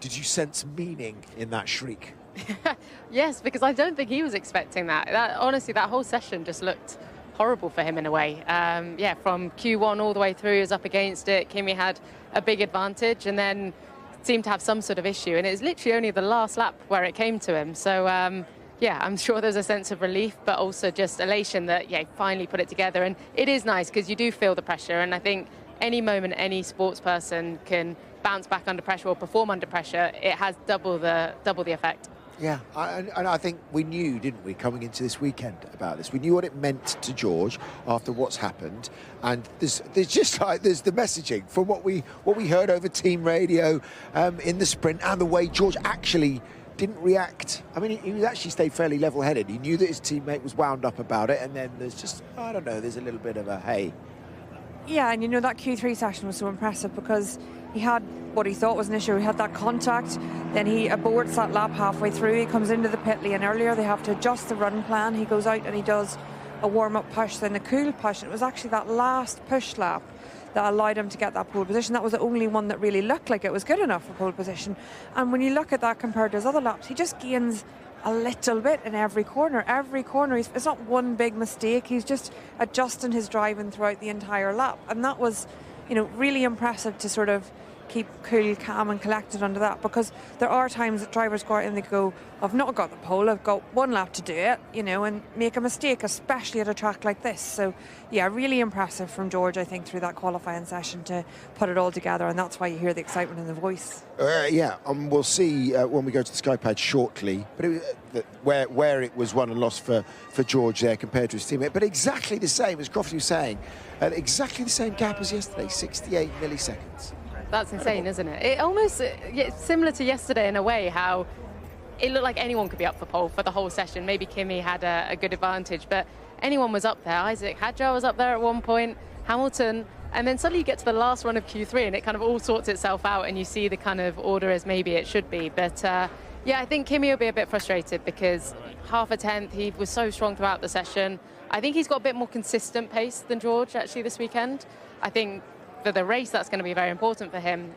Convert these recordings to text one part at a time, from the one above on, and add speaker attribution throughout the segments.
Speaker 1: Did you sense meaning in that shriek?
Speaker 2: Yes, because I don't think he was expecting that. Honestly, that whole session just looked horrible for him in a way. Yeah, from Q1 all the way through, he was up against it. Kimi had a big advantage and then seemed to have some sort of issue. And it was literally only the last lap where it came to him. So, yeah, I'm sure there's a sense of relief, but also just elation that, yeah, he finally put it together. And it is nice because you do feel the pressure. And I think any moment any sports person can bounce back under pressure or perform under pressure, it has double the effect.
Speaker 1: Yeah, and I think we knew, didn't we, coming into this weekend about this. We knew what it meant to George after what's happened, and there's just like there's the messaging from what we heard over team radio in the sprint, and the way George actually didn't react. I mean, he actually stayed fairly level-headed. He knew that his teammate was wound up about it, and then there's just, I don't know, there's a little bit of a hey.
Speaker 3: Yeah, and you know, that Q3 session was so impressive because he had what he thought was an issue. He had that contact, then he aborts that lap halfway through. He comes into the pit lane earlier. They have to adjust the run plan. He goes out and he does a warm-up push, then a cool push. And it was actually that last push lap that allowed him to get that pole position. That was the only one that really looked like it was good enough for pole position. And when you look at that compared to his other laps, he just gains a little bit in every corner. It's not one big mistake. He's just adjusting his driving throughout the entire lap. And that was, you know, really impressive to sort of keep cool, calm and collected under that, because there are times that drivers go out and they go, I've not got the pole, I've got one lap to do it, you know, and make a mistake, especially at a track like this. So yeah, really impressive from George, I think, through that qualifying session to put it all together, and that's why you hear the excitement in the voice.
Speaker 1: Yeah, we'll see when we go to the Sky Pad shortly, but where it was won and lost for George there compared to his teammate, but exactly the same, as Crofty was saying, exactly the same gap as yesterday, 68 milliseconds.
Speaker 2: That's insane, isn't it? It almost, similar to yesterday in a way, how it looked like anyone could be up for pole for the whole session. Maybe Kimi had a good advantage, but anyone was up there. Isaac Hadjar was up there at one point, Hamilton, and then suddenly you get to the last run of Q3 and it kind of all sorts itself out and you see the kind of order as maybe it should be. But yeah, I think Kimi will be a bit frustrated because half a tenth, he was so strong throughout the session. I think he's got a bit more consistent pace than George actually this weekend. I think for the race, that's going to be very important for him.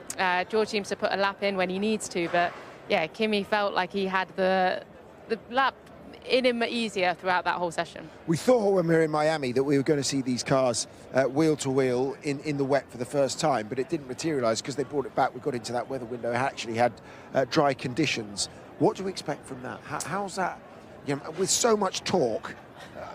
Speaker 2: George seems to put a lap in when he needs to, but yeah, Kimi felt like he had the lap in him easier throughout that whole session.
Speaker 1: We thought when we were in Miami that we were going to see these cars wheel to wheel in the wet for the first time, but it didn't materialise because they brought it back. We got into that weather window, it actually had dry conditions. What do we expect from that? How's that, you know, with so much torque?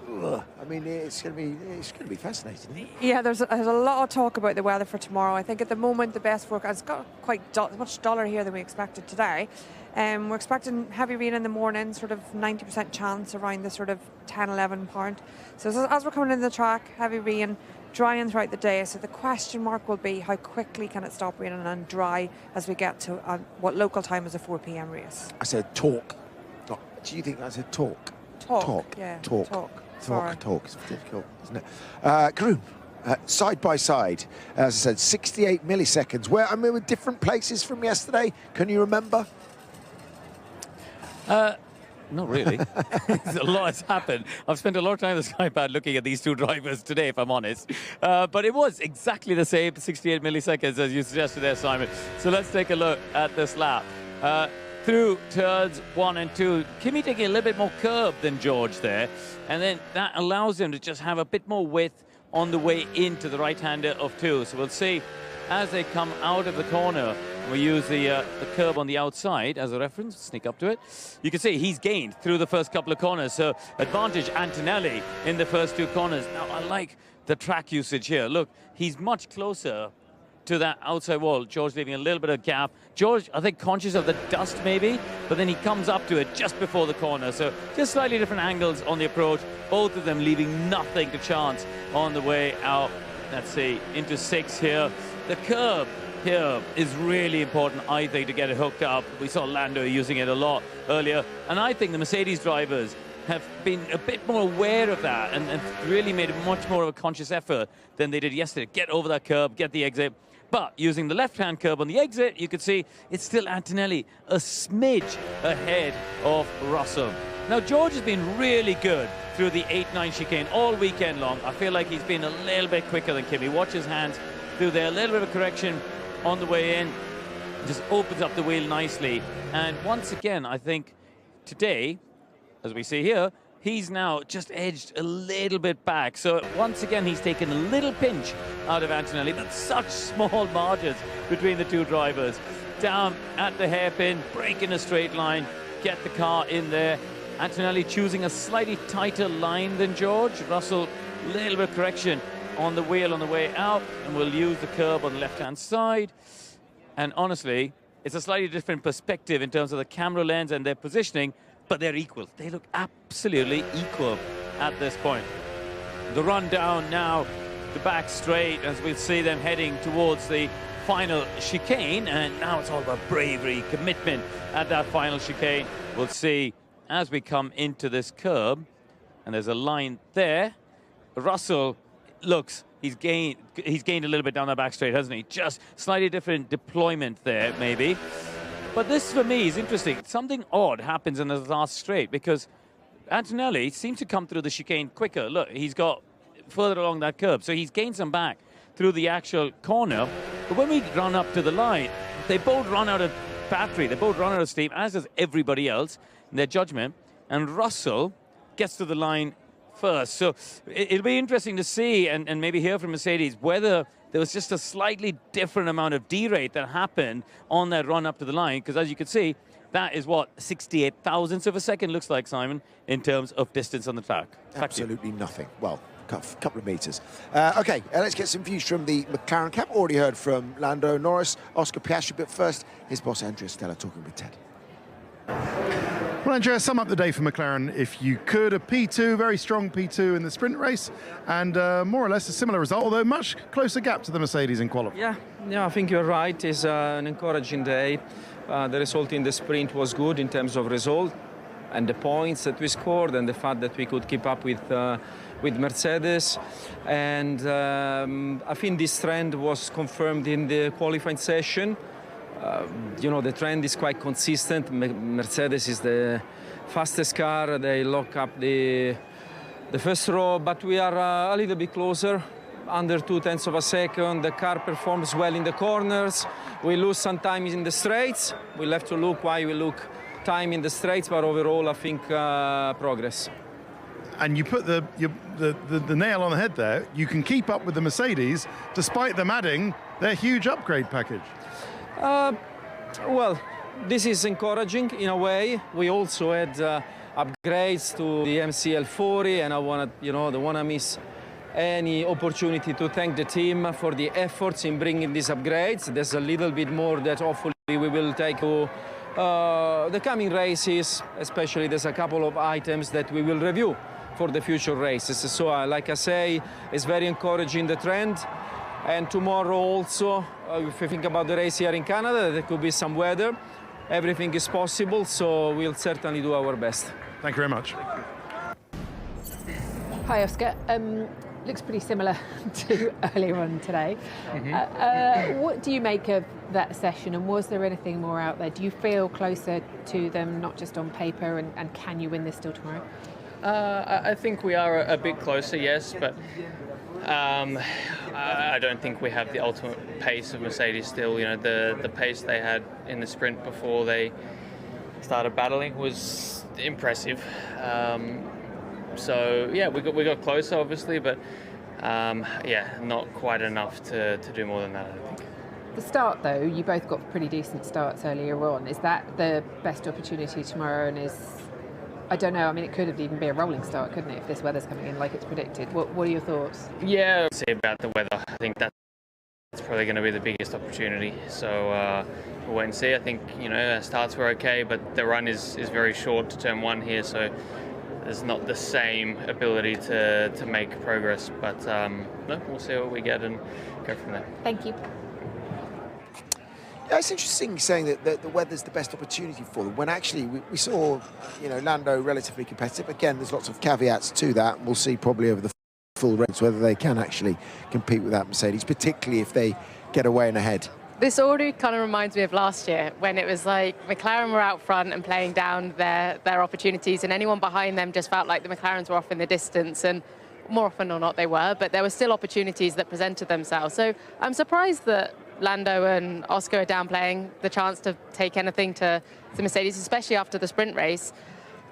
Speaker 1: I mean, it's going to be fascinating, isn't it?
Speaker 3: Yeah, there's a lot of talk about the weather for tomorrow. I think at the moment the best forecast, it's got quite much duller here than we expected today. We're expecting heavy rain in the morning, sort of 90% chance around the sort of 10-11 point. So as we're coming into the track, heavy rain, drying throughout the day. So the question mark will be how quickly can it stop raining and dry as we get to what local time is a 4 p.m. race.
Speaker 1: I said talk. Do you think I said talk?
Speaker 3: Talk. Yeah.
Speaker 1: Talk.
Speaker 3: Sorry.
Speaker 1: Talk. It's difficult, isn't it? Karun, side by side, as I said, 68 milliseconds. Where, I mean, with different places from yesterday. Can you remember?
Speaker 4: Not really. A lot has happened. I've spent a lot of time on the Sky Pad looking at these two drivers today, if I'm honest. But it was exactly the same, 68 milliseconds, as you suggested there, Simon. So let's take a look at this lap. Through turns 1 and 2, Kimi taking a little bit more curb than George there, and then that allows him to just have a bit more width on the way into the right-hander of 2. So we'll see as they come out of the corner. We use the curb on the outside as a reference, sneak up to it. You can see he's gained through the first couple of corners, so advantage Antonelli in the first 2 corners. Now, I like the track usage here. Look, he's much closer to that outside wall. George leaving a little bit of gap. George, I think, conscious of the dust maybe, but then he comes up to it just before the corner. So just slightly different angles on the approach. Both of them leaving nothing to chance on the way out. Let's see, into 6 here. The curb here is really important, I think, to get it hooked up. We saw Lando using it a lot earlier. And I think the Mercedes drivers have been a bit more aware of that and really made much more of a conscious effort than they did yesterday. Get over that curb, get the exit. But using the left-hand curb on the exit, you could see it's still Antonelli a smidge ahead of Russell. Now, George has been really good through the 8-9 chicane all weekend long. I feel like he's been a little bit quicker than Kimi. Watch his hands through there. A little bit of correction on the way in. just opens up the wheel nicely. And once again, I think today, as we see here, he's now just edged a little bit back. So once again, he's taken a little pinch out of Antonelli, but such small margins between the two drivers. Down at the hairpin, breaking a straight line, get the car in there. Antonelli choosing a slightly tighter line than George. Russell, a little bit of correction on the wheel on the way out, and we'll use the curb on the left-hand side. And honestly, it's a slightly different perspective in terms of the camera lens and their positioning, but they're equal. They look absolutely equal at this point. The run down now, the back straight, as we'll see them heading towards the final chicane, and now it's all about bravery, commitment at that final chicane. We'll see as we come into this curb, and there's a line there. Russell looks, he's gained a little bit down the back straight, hasn't he? Just slightly different deployment there, maybe. But this, for me, is interesting. Something odd happens in the last straight, because Antonelli seems to come through the chicane quicker. Look, he's got further along that curb, so he's gained some back through the actual corner. But when we run up to the line, they both run out of battery, they both run out of steam, as does everybody else in their judgment. And Russell gets to the line first. So it'll be interesting to see and maybe hear from Mercedes whether there was just a slightly different amount of derate that happened on that run up to the line, because as you can see, that is what 68 thousandths of a second looks like, Simon, in terms of distance on the track.
Speaker 1: Absolutely nothing. Well, couple of meters. Okay, let's get some views from the McLaren camp. Already heard from Lando Norris, Oscar Piastri, but first, his boss Andrea Stella talking with Ted.
Speaker 5: Well, Andrea, sum up the day for McLaren if you could. A P2, very strong P2 in the sprint race, and more or less a similar result, although much closer gap to the Mercedes in qualifying.
Speaker 6: Yeah, I think you're right. It's an encouraging day. The result in the sprint was good in terms of result and the points that we scored and the fact that we could keep up with Mercedes. And I think this trend was confirmed in the qualifying session. You know, the trend is quite consistent. Mercedes is the fastest car. They lock up the first row, but we are a little bit closer, under 0.2 of a second. The car performs well in the corners. We lose some time in the straights. We'll have to look why we look time in the straights, but overall I think progress.
Speaker 5: And you put the nail on the head there. You can keep up with the Mercedes despite them adding their huge upgrade package.
Speaker 6: Well, this is encouraging in a way. We also had upgrades to the MCL40, and I don't want to miss any opportunity to thank the team for the efforts in bringing these upgrades. There's a little bit more that hopefully we will take to the coming races, especially there's a couple of items that we will review for the future races. So like I say, it's very encouraging, the trend. And tomorrow also, if you think about the race here in Canada, there could be some weather. Everything is possible, so we'll certainly do our best.
Speaker 5: Thank you very much.
Speaker 7: Hi, Oscar. Looks pretty similar to earlier on today. What do you make of that session, and was there anything more out there? Do you feel closer to them, not just on paper, and can you win this still tomorrow?
Speaker 8: I think we are a bit closer, yes, but I don't think we have the ultimate pace of Mercedes still. You know, the pace they had in the sprint before they started battling was impressive. So yeah, we got closer, obviously, but yeah, not quite enough to do more than that, I don't think.
Speaker 7: The start, though, you both got pretty decent starts earlier on. Is that the best opportunity tomorrow? And I don't know, I mean, it could have even be a rolling start, couldn't it, if this weather's coming in like it's predicted? What are your thoughts?
Speaker 8: Yeah, I'll say about the weather. I think that's probably going to be the biggest opportunity. So we'll wait and see. I think, you know, starts were okay, but the run is very short to turn one here, so there's not the same ability to make progress. But no, we'll see what we get and go from there.
Speaker 7: Thank you.
Speaker 1: Yeah, it's interesting saying that the weather's the best opportunity for them, when actually we saw, you know, Lando relatively competitive. Again, there's lots of caveats to that. We'll see probably over the full race whether they can actually compete with that Mercedes, particularly if they get away and ahead.
Speaker 2: This already kind of reminds me of last year, when it was like McLaren were out front and playing down their opportunities, and anyone behind them just felt like the McLarens were off in the distance, and more often or not they were, but there were still opportunities that presented themselves. So I'm surprised that Lando and Oscar are downplaying the chance to take anything to Mercedes, especially after the sprint race.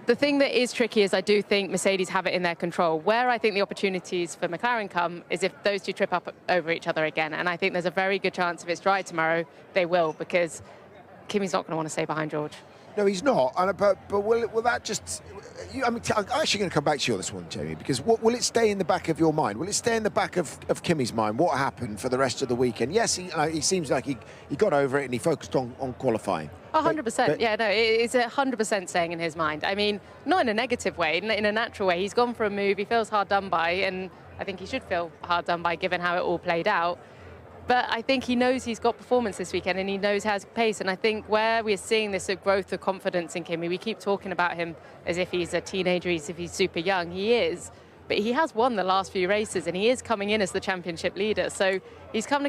Speaker 2: The thing that is tricky is I do think Mercedes have it in their control. Where I think the opportunities for McLaren come is if those two trip up over each other again. And I think there's a very good chance if it's dry tomorrow, they will, because Kimi's not going to want to stay behind George.
Speaker 1: No, he's not. But will that just... I'm actually going to come back to you on this one, Jamie, because will it stay in the back of your mind? Will it stay in the back of Kimi's mind? What happened for the rest of the weekend? Yes, he seems like he got over it and he focused on qualifying.
Speaker 2: 100%. Yeah, no, it's 100% staying in his mind. I mean, not in a negative way, in a natural way. He's gone for a move. He feels hard done by, and I think he should feel hard done by given how it all played out. But I think he knows he's got performance this weekend and he knows he has pace. And I think where we're seeing this growth of confidence in Kimi, we keep talking about him as if he's a teenager, as if he's super young. He is. But he has won the last few races and he is coming in as the championship leader. So he's come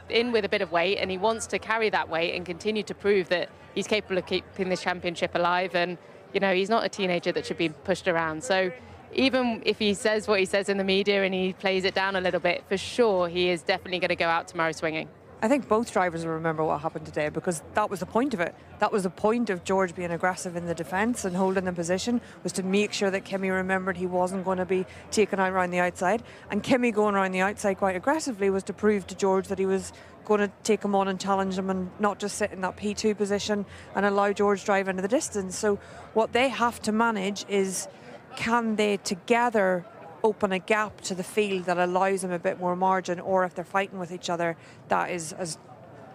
Speaker 2: in with a bit of weight and he wants to carry that weight and continue to prove that he's capable of keeping this championship alive. And, you know, he's not a teenager that should be pushed around. So even if he says what he says in the media and he plays it down a little bit, for sure he is definitely going to go out tomorrow swinging.
Speaker 3: I think both drivers will remember what happened today because that was the point of it. That was the point of George being aggressive in the defence and holding the position, was to make sure that Kimi remembered he wasn't going to be taken out around the outside. And Kimi going around the outside quite aggressively was to prove to George that he was going to take him on and challenge him and not just sit in that P2 position and allow George drive into the distance. So what they have to manage is, can they together open a gap to the field that allows them a bit more margin, or if they're fighting with each other, that is, as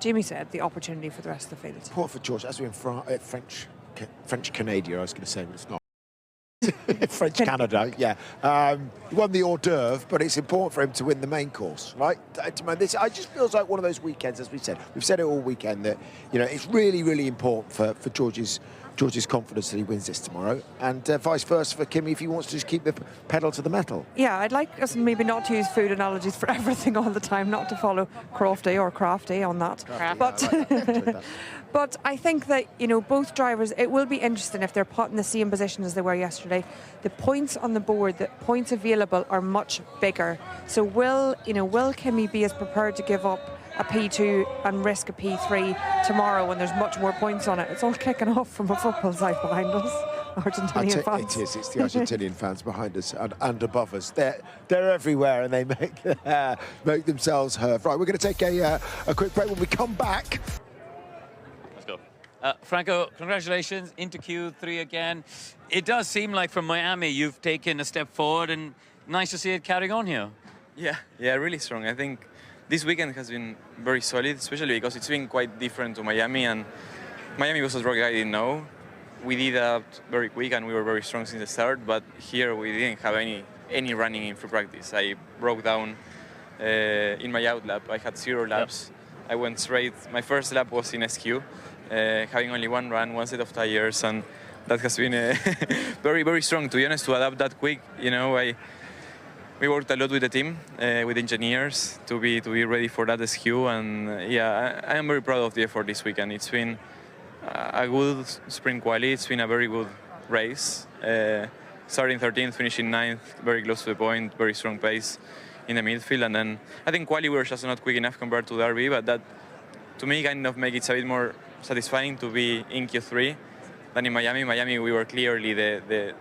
Speaker 3: Jamie said, the opportunity for the rest of the field.
Speaker 1: Poor for George, as we're in French Canada, I was going to say, but it's not. French Canada, yeah. He won the hors d'oeuvre, but it's important for him to win the main course, right? I just feels like one of those weekends, as we've said it all weekend, that, you know, it's really, really important for George's confidence that he wins this tomorrow, and vice versa for Kimi if he wants to just keep the pedal to the metal.
Speaker 3: Yeah, I'd like us maybe not to use food analogies for everything all the time, not to follow Crofty or Crafty on that. But I think that, you know, both drivers, it will be interesting if they're put in the same position as they were yesterday. The points on the board, the points available are much bigger. So will Kimi be as prepared to give up a P2 and risk a P3 tomorrow when there's much more points on it? It's all kicking off from a football side behind us, Argentinian fans.
Speaker 1: It is. It's the Argentinian fans behind us and above us. They're everywhere and they make themselves heard. Right, we're going to take a quick break. When we come back...
Speaker 4: Franco, congratulations, into Q3 again. It does seem like from Miami you've taken a step forward, and nice to see it carrying on here.
Speaker 9: Yeah, really strong. I think this weekend has been very solid, especially because it's been quite different to Miami, and Miami was a track I didn't know. We did that very quick and we were very strong since the start, but here we didn't have any running in free practice. I broke down in my out lap. I had 0 laps. Yep. I went straight. My first lap was in SQ. Having only one run, one set of tires, and that has been very, very strong, to be honest, to adapt that quick. You know, we worked a lot with the team, with engineers, to be ready for that SQ, and yeah, I am very proud of the effort this weekend. It's been a good sprint quali. It's been a very good race. Starting 13th, finishing 9th, very close to the point, very strong pace in the midfield, and then I think quali we were just not quick enough compared to Derby, but that to me kind of makes it a bit more satisfying to be in Q3 than in Miami. Miami, we were clearly the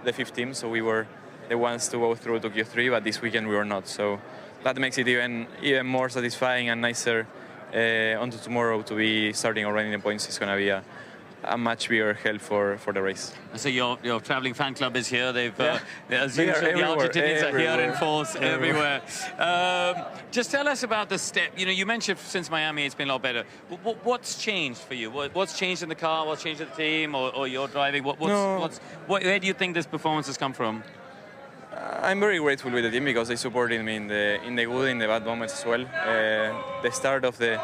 Speaker 9: 5th team, so we were the ones to go through to Q3, but this weekend we were not. So that makes it even more satisfying and nicer onto tomorrow to be starting already in the points. It's going to be a much bigger help for the race.
Speaker 4: So your traveling fan club is here. They've as
Speaker 9: They
Speaker 4: usual,
Speaker 9: are
Speaker 4: the Argentinians are here in force
Speaker 9: everywhere.
Speaker 4: Just tell us about the step. You know, you mentioned since Miami it's been a lot better. What's changed for you? What's changed in the car? What's changed in the team or your driving? Where do you think this performance has come from?
Speaker 9: I'm very grateful with the team because they supported me in the good, in the bad moments as well. The start of the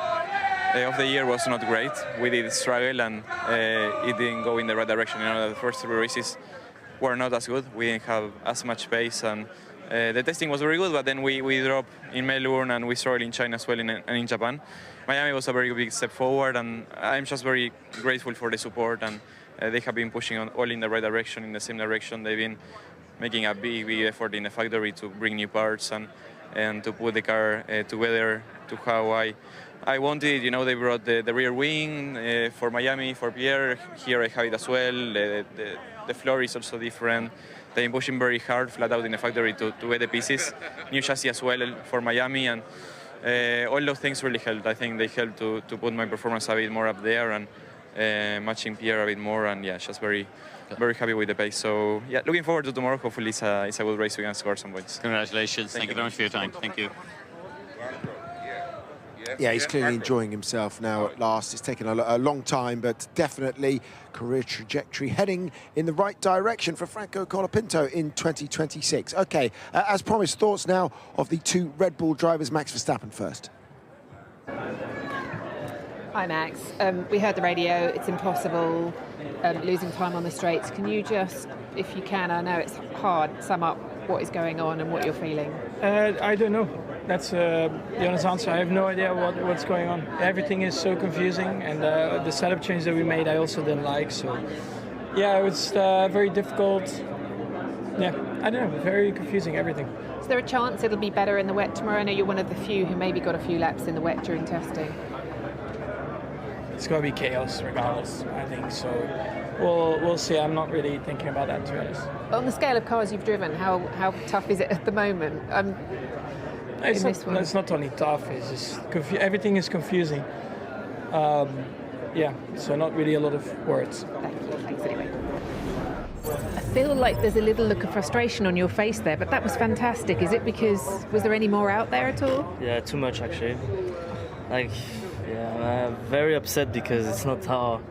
Speaker 9: year was not great. We did struggle and it didn't go in the right direction. You know, the first 3 races were not as good. We didn't have as much pace, and the testing was very good, but then we dropped in Melbourne and we struggled in China as well and in Japan. Miami was a very big step forward, and I'm just very grateful for the support, and they have been pushing all in the right direction, in the same direction. They've been making a big effort in the factory to bring new parts, and and to put the car together to how I wanted. You know, they brought the rear wing for Miami, for Pierre. Here I have it as well. The floor is also different. They're pushing very hard, flat out in the factory to get the pieces. New chassis as well for Miami, and all those things really helped. I think they helped to put my performance a bit more up there and matching Pierre a bit more, and yeah, just very happy with the pace. So yeah, looking forward to tomorrow. Hopefully it's a good race. We can score some points.
Speaker 4: Congratulations. Thank you very much for your time. Thank you.
Speaker 1: Yeah, he's clearly enjoying himself now at last. It's taken a long time, but definitely career trajectory heading in the right direction for Franco Colapinto in 2026. Okay, as promised, thoughts now of the two Red Bull drivers. Max Verstappen first.
Speaker 7: Hi Max, we heard the radio, it's impossible, losing time on the straights. Can you just, if you can, I know it's hard, sum up what is going on and what you're feeling?
Speaker 10: I don't know. That's the honest answer. I have no idea what's going on. Everything is so confusing, and the setup change that we made I also didn't like. So yeah, it was very difficult. Yeah, I don't know, very confusing, everything.
Speaker 7: Is there a chance it'll be better in the wet tomorrow? I know you're one of the few who maybe got a few laps in the wet during testing.
Speaker 10: It's going to be chaos regardless, I think. So we'll see. I'm not really thinking about that, to be honest.
Speaker 7: On the scale of cars you've driven, how tough is it at the moment?
Speaker 10: It's not only tough, it's just everything is confusing. Yeah, so not really a lot of words.
Speaker 7: Thank you. Thanks anyway. I feel like there's a little look of frustration on your face there, but that was fantastic. Is it because, was there any more out there at all?
Speaker 11: Yeah, too much actually. I'm very upset because it's not how.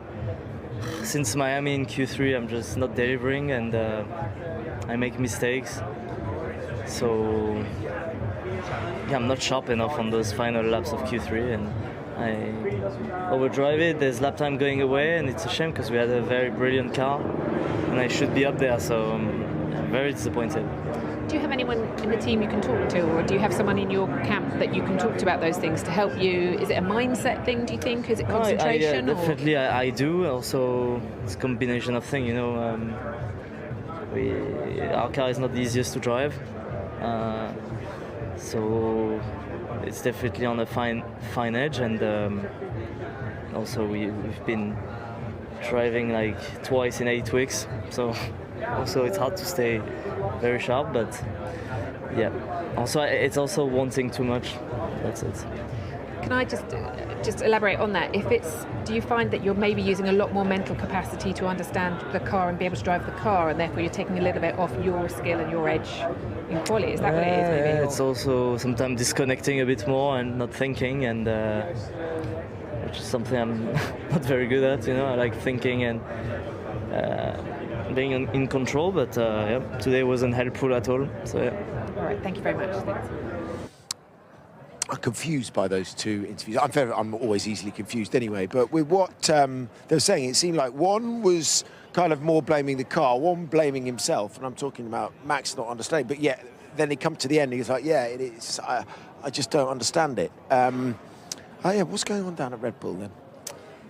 Speaker 11: Since Miami in Q3, I'm just not delivering, and I make mistakes. So yeah, I'm not sharp enough on those final laps of Q3, and I overdrive it. There's lap time going away, and it's a shame because we had a very brilliant car, and I should be up there. So I'm very disappointed.
Speaker 7: Do you have anyone in the team you can talk to, or do you have someone in your camp that you can talk to about those things to help you? Is it a mindset thing, do you think? Is it concentration?
Speaker 11: Definitely, I do. Also, it's a combination of things, you know. Our car is not the easiest to drive. So it's definitely on a fine edge, and also we've been driving like twice in 8 weeks, so also it's hard to stay very sharp, but yeah, also it's also wanting too much. That's it.
Speaker 7: Can I just elaborate on that? Do you find that you're maybe using a lot more mental capacity to understand the car and be able to drive the car, and therefore you're taking a little bit off your skill and your edge in quali? Is that what it is? Maybe?
Speaker 11: Yeah, it's also sometimes disconnecting a bit more and not thinking, and which is something I'm not very good at. You know, I like thinking and being in control, but yeah, today wasn't helpful at all. So yeah.
Speaker 7: All right, thank you very much. Thanks.
Speaker 1: I'm confused by those two interviews. I'm always easily confused anyway, but with what they were saying, it seemed like one was kind of more blaming the car, one blaming himself, and I'm talking about Max not understanding, but yet then he come to the end and he's like, yeah, it is, I just don't understand it. Yeah, what's going on down at Red Bull then?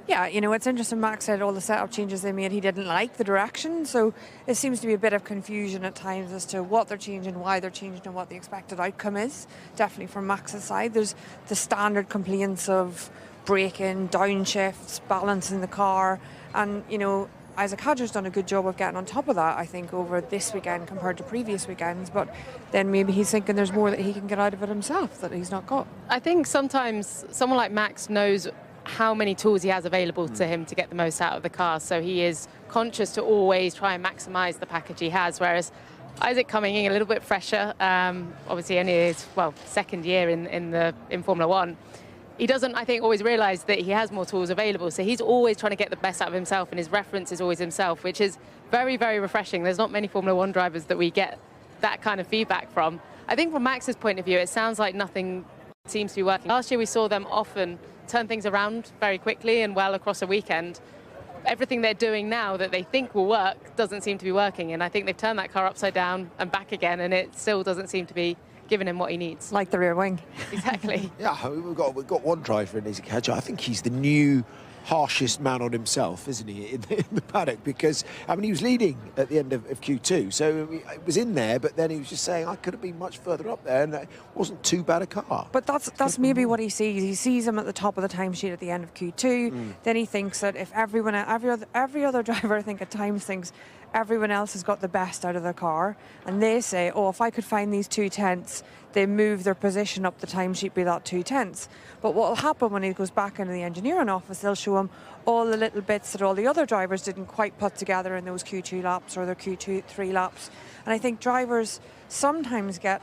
Speaker 3: Yeah, you know, it's interesting. Max said all the setup changes they made, he didn't like the direction. So it seems to be a bit of confusion at times as to what they're changing, why they're changing, and what the expected outcome is. Definitely from Max's side. There's the standard complaints of braking, downshifts, balancing the car. And, you know, Isaac Hadjar's done a good job of getting on top of that, I think, over this weekend compared to previous weekends. But then maybe he's thinking there's more that he can get out of it himself that he's not got.
Speaker 2: I think sometimes someone like Max knows how many tools he has available to him to get the most out of the car. So he is conscious to always try and maximise the package he has. Whereas Isaac coming in a little bit fresher, obviously only his, second year in Formula One, he doesn't, I think, always realise that he has more tools available. So he's always trying to get the best out of himself, and his reference is always himself, which is very, very refreshing. There's not many Formula One drivers that we get that kind of feedback from. I think from Max's point of view, it sounds like nothing seems to be working. Last year we saw them often turn things around very quickly and well across a weekend. Everything they're doing now that they think will work doesn't seem to be working, and I think they've turned that car upside down and back again, and it still doesn't seem to be giving him what he needs.
Speaker 3: Like the rear wing.
Speaker 2: Exactly.
Speaker 1: Yeah, we've got one driver in Isaac Hadjar. I think he's the new harshest man on himself, isn't he, in the paddock? Because, I mean, he was leading at the end of Q2, so it was in there, but then he was just saying, I could have been much further up there, and it wasn't too bad a car.
Speaker 3: But that's maybe what he sees. He sees him at the top of the timesheet at the end of Q2. Then he thinks that if every other driver, I think, at times thinks everyone else has got the best out of their car, and they say, oh, if I could find these 2/10, they move their position up the timesheet by that 2/10. But what will happen when he goes back into the engineering office, they'll show him all the little bits that all the other drivers didn't quite put together in those Q2 laps or their Q3 laps. And I think drivers sometimes get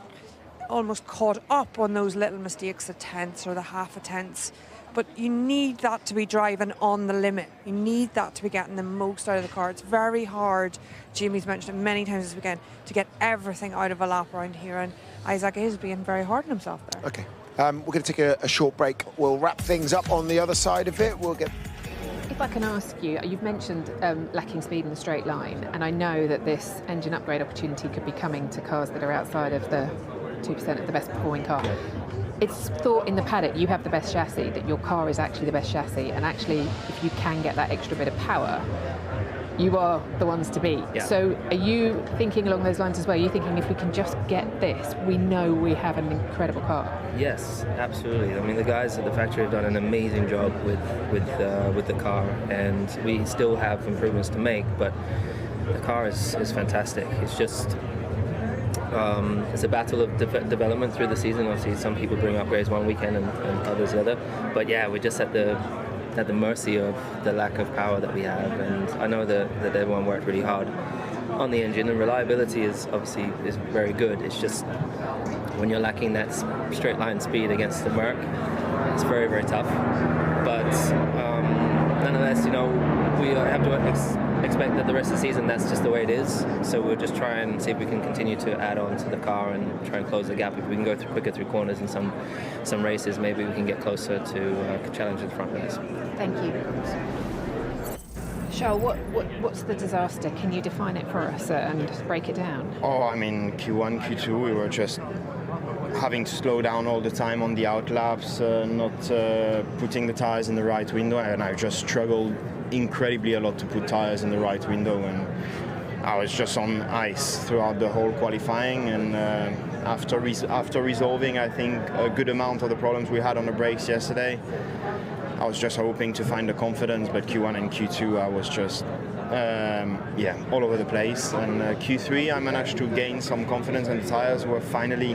Speaker 3: almost caught up on those little mistakes, the tenths or the half a tenths. But you need that to be driving on the limit. You need that to be getting the most out of the car. It's very hard, Jimmy's mentioned it many times this weekend, to get everything out of a lap around here. And Isaac is being very hard on himself there.
Speaker 1: Okay. We're going to take a short break. We'll wrap things up on the other side of it. We'll get...
Speaker 7: If I can ask you, you've mentioned lacking speed in the straight line, and I know that this engine upgrade opportunity could be coming to cars that are outside of the 2% of the best performing car. It's thought in the paddock you have the best chassis, that your car is actually the best chassis, and actually if you can get that extra bit of power, you are the ones to beat.
Speaker 11: Yeah.
Speaker 7: So are you thinking along those lines as well? Are you thinking if we can just get this, we know we have an incredible car?
Speaker 11: Yes, absolutely. I mean, the guys at the factory have done an amazing job with the car, and we still have improvements to make, but the car is fantastic. It's just it's a battle of development through the season. Obviously, some people bring upgrades one weekend and others the other, but yeah, we're just at the mercy of the lack of power that we have. And I know that everyone worked really hard on the engine, and reliability is very good. It's just when you're lacking that straight line speed against the Merc, it's very, very tough. But nonetheless, we have to expect that the rest of the season that's just the way it is. So we'll just try and see if we can continue to add on to the car and try and close the gap. If we can go quicker through corners in some races, maybe we can get closer to challenge the front runners.
Speaker 7: Thank you. Charles, what's the disaster? Can you define it for us and break it down?
Speaker 12: Oh, I mean, Q1, Q2, we were just having to slow down all the time on the outlaps, not putting the tires in the right window, and I just struggled incredibly a lot to put tires in the right window, and I was just on ice throughout the whole qualifying. And after resolving, I think, a good amount of the problems we had on the brakes yesterday, I was just hoping to find the confidence, but Q1 and Q2 I was just all over the place. And Q3 I managed to gain some confidence, and the tires were finally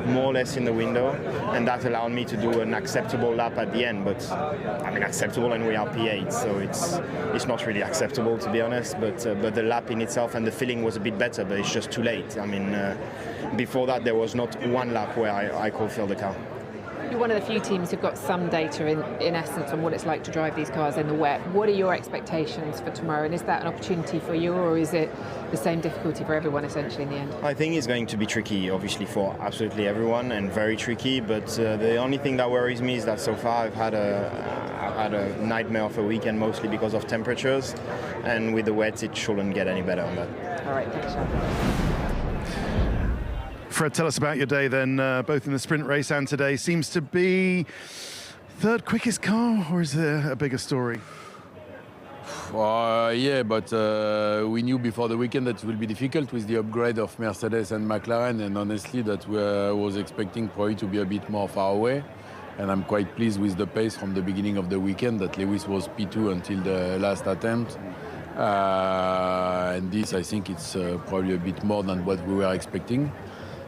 Speaker 12: more or less in the window, and that allowed me to do an acceptable lap at the end. But I mean, acceptable, and we are P8, so it's not really acceptable, to be honest, but the lap in itself and the feeling was a bit better, but it's just too late. I mean, before that there was not one lap where I could feel the car.
Speaker 7: You're one of the few teams who've got some data in essence on what it's like to drive these cars in the wet. What are your expectations for tomorrow, and is that an opportunity for you, or is it the same difficulty for everyone essentially in the end?
Speaker 12: I think it's going to be tricky, obviously, for absolutely everyone, and very tricky, but the only thing that worries me is that so far I've had a nightmare of a weekend, mostly because of temperatures, and with the wet it shouldn't get any better on that.
Speaker 7: All right, thanks, Charles.
Speaker 5: Fred, tell us about your day then, both in the sprint race and today. Seems to be third quickest car, or is there a bigger story?
Speaker 13: Yeah, but we knew before the weekend that it will be difficult with the upgrade of Mercedes and McLaren, and honestly that we was expecting probably to be a bit more far away. And I'm quite pleased with the pace from the beginning of the weekend, that Lewis was P2 until the last attempt. And this, I think it's probably a bit more than what we were expecting.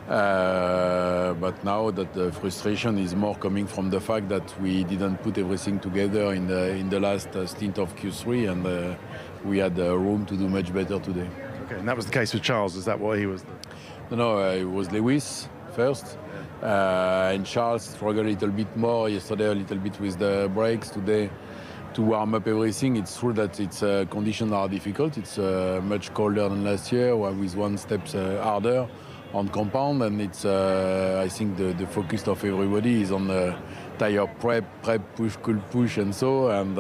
Speaker 13: But now that the frustration is more coming from the fact that we didn't put everything together in the last stint of Q3, and we had room to do much better today.
Speaker 5: Okay, and that was the case with Charles. Is that why he was there?
Speaker 13: No, it was Lewis first, and Charles struggled a little bit more yesterday, a little bit with the brakes. Today, to warm up everything, it's true that its conditions are difficult. It's much colder than last year, with one step harder on compound, and it's I think the focus of everybody is on the tire prep, push, cool push, and so, and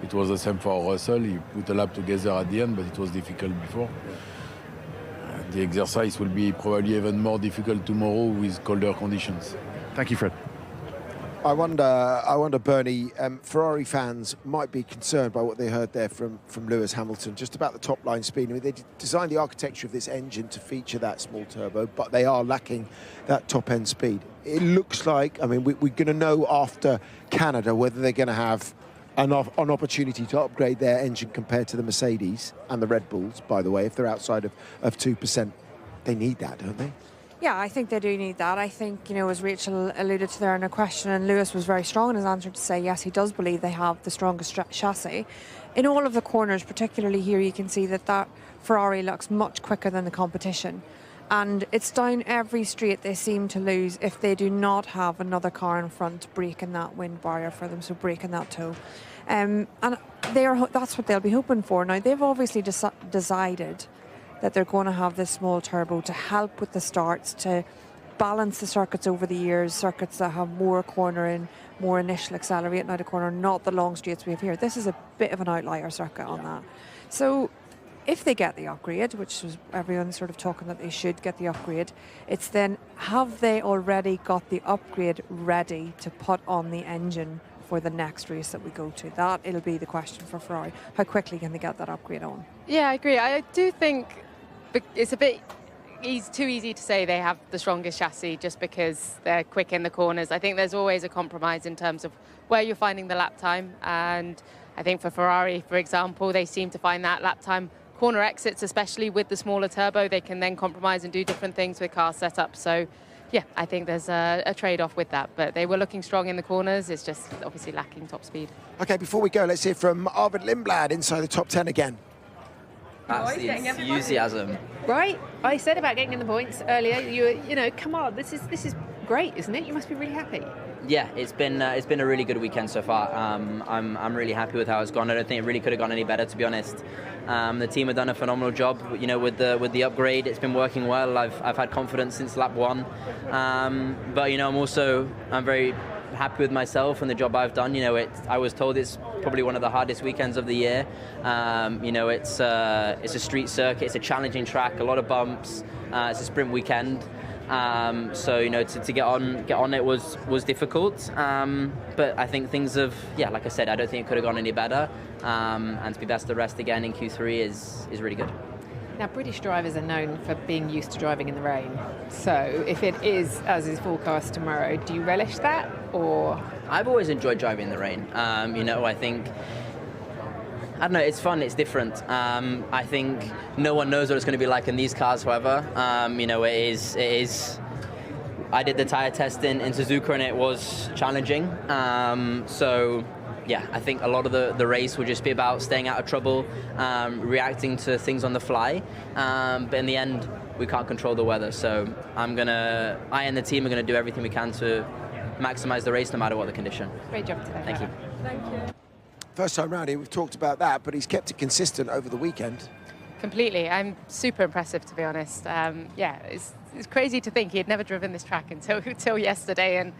Speaker 13: it was the same for Russell. He put a lap together at the end, but it was difficult before. The exercise will be probably even more difficult tomorrow with colder conditions.
Speaker 5: Thank you, Fred.
Speaker 1: I wonder, Bernie, Ferrari fans might be concerned by what they heard there from Lewis Hamilton, just about the top line speed. I mean, they designed the architecture of this engine to feature that small turbo, but they are lacking that top end speed. It looks like, I mean, we're going to know after Canada whether they're going to have an opportunity to upgrade their engine compared to the Mercedes and the Red Bulls, by the way. If they're outside of 2%, they need that, don't they?
Speaker 3: Yeah, I think they do need that. I think, as Rachel alluded to there in her question, and Lewis was very strong in his answer to say, yes, he does believe they have the strongest chassis. In all of the corners, particularly here, you can see that Ferrari looks much quicker than the competition. And it's down every straight they seem to lose if they do not have another car in front breaking that wind barrier for them, so breaking that toe. And that's what they'll be hoping for. Now, they've obviously decided that they're going to have this small turbo to help with the starts, to balance the circuits over the years, circuits that have more cornering, more initial accelerating out of corner, not the long straights we have here. This is a bit of an outlier circuit on that. So if they get the upgrade, which was everyone sort of talking that they should get the upgrade, it's then, have they already got the upgrade ready to put on the engine for the next race that we go to? That it'll be the question for Ferrari. How quickly can they get that upgrade on?
Speaker 2: Yeah, I agree. I do think it's a bit too easy to say they have the strongest chassis just because they're quick in the corners. I think there's always a compromise in terms of where you're finding the lap time. And I think for Ferrari, for example, they seem to find that lap time corner exits, especially with the smaller turbo. They can then compromise and do different things with car setup. So yeah, I think there's a trade-off with that. But they were looking strong in the corners. It's just obviously lacking top speed.
Speaker 1: Okay, before we go, let's hear from Arvid Lindblad inside the top 10 again.
Speaker 14: That's the enthusiasm.
Speaker 7: Right? I said about getting in the points earlier. Come on, this is great, isn't it? You must be really happy.
Speaker 14: Yeah, it's been a really good weekend so far. I'm really happy with how it's gone. I don't think it really could have gone any better, to be honest. The team have done a phenomenal job. With the upgrade, it's been working well. I've had confidence since lap 1. But I'm very happy with myself and the job I've done. I was told it's probably one of the hardest weekends of the year. It's a street circuit, it's a challenging track, a lot of bumps. It's a sprint weekend. To get on it was difficult. But I think things have, like I said, I don't think it could have gone any better. And to be best of the rest again in Q3 is really good.
Speaker 7: Now, British drivers are known for being used to driving in the rain. So if it is, as is forecast tomorrow, do you relish that, or?
Speaker 14: I've always enjoyed driving in the rain. I think, I don't know, it's fun, it's different. I think no one knows what it's going to be like in these cars, however. It is. I did the tyre test in Suzuka and it was challenging. I think a lot of the race will just be about staying out of trouble, reacting to things on the fly. But in the end, we can't control the weather. So I and the team are going to do everything we can to maximise the race no matter what the condition.
Speaker 7: Great job today.
Speaker 14: Thank you.
Speaker 7: Thank you.
Speaker 1: First time round here, we've talked about that, but he's kept it consistent over the weekend.
Speaker 2: Completely. I'm super impressive, to be honest. It's crazy to think he had never driven this track until yesterday, and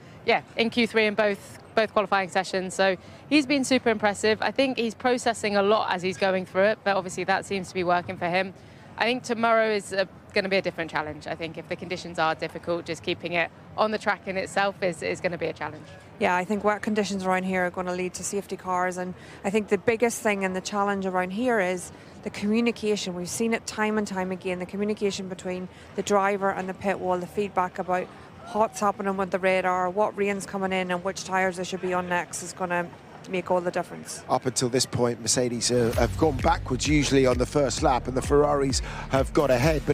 Speaker 2: in Q3 in both qualifying sessions. So he's been super impressive. I think he's processing a lot as he's going through it, but obviously that seems to be working for him. I think tomorrow is going to be a different challenge. I think if the conditions are difficult, just keeping it on the track in itself is going to be a challenge.
Speaker 3: Yeah, I think wet conditions around here are going to lead to safety cars, and I think the biggest thing and the challenge around here is the communication. We've seen it time and time again, the communication between the driver and the pit wall, the feedback about what's happening with the radar, what rain's coming in and which tyres they should be on next is going to make all the difference.
Speaker 1: Up until this point, Mercedes have gone backwards usually on the first lap, and the Ferraris have got ahead. But